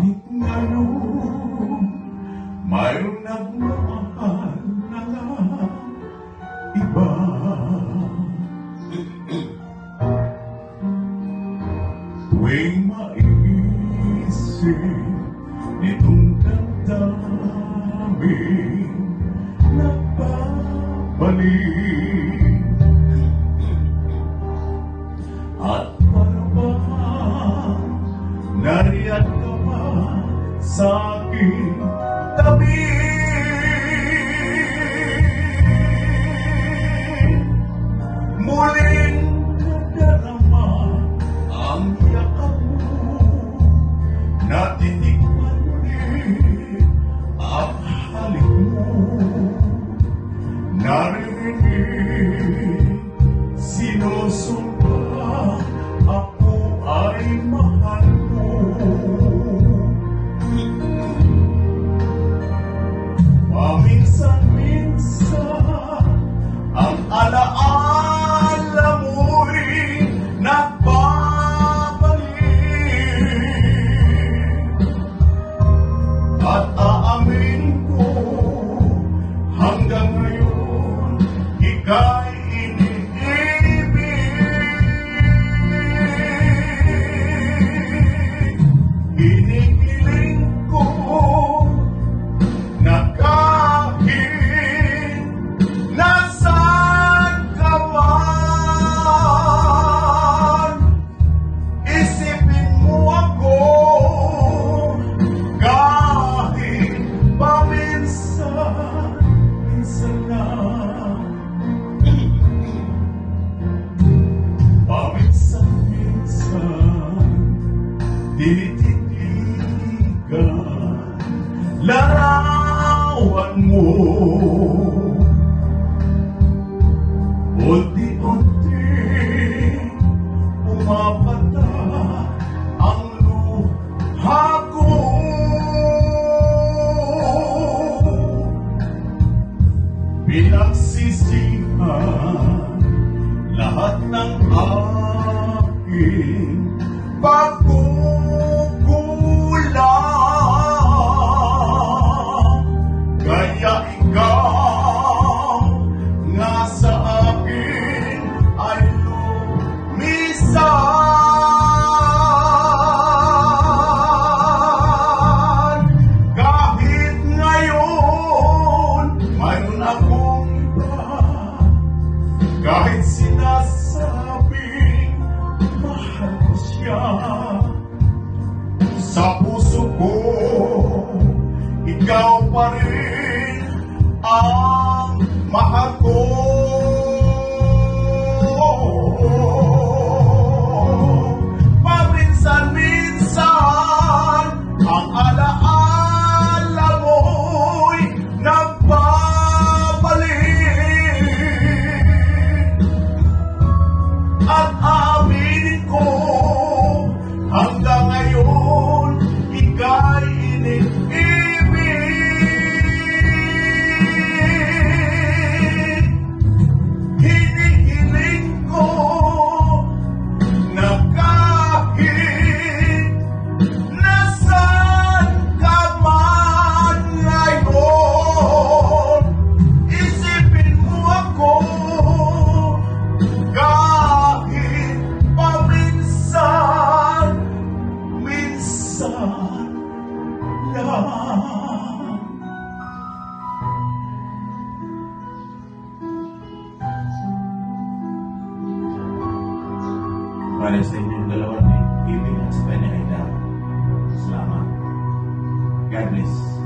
Kahit ngayon mayroong nagmamahal na iba. Tuwing maiisip nitong damdamin nagbabalik at parang nariyan ka pa sa aking tabi. Muling kadarama ang yakap mo, natitikman ulit ang halik mo. Narinig, sinusumpa, ako ay mahal mo. Paminsan-minsan, ang alaala mo'y nagbabalik. At aamin ko, hanggang ngayon, ika'y iniibig. Hinihiling ko na kahit nasaan ka man, isipin mo ako kahit paminsan lang. Paminsan-minsan, tinititigan larawan mo. Unti-unti pumapata ang luha ko. Pinagsisihan lahat ng aking pagkukulang. Kaya ikaw nga sa akin ay lumisan. Kahit ngayon mayroon akong iba, kahit sinasabing mahal ko siya, sa puso ko ikaw pa rin ang mahal ko. Paminsan-minsan, ang alaala mo'y nagbabalik. At aaminin ko, hanggang ngayon, ika'y iniibig. Hinihiling ko na kahit nasaan ka man ngayon, isipin mo ako kahit paminsan-minsan lang. Para sa inyong dalawa ni Ibig at sa kanya ay dapat. Salamat. God bless.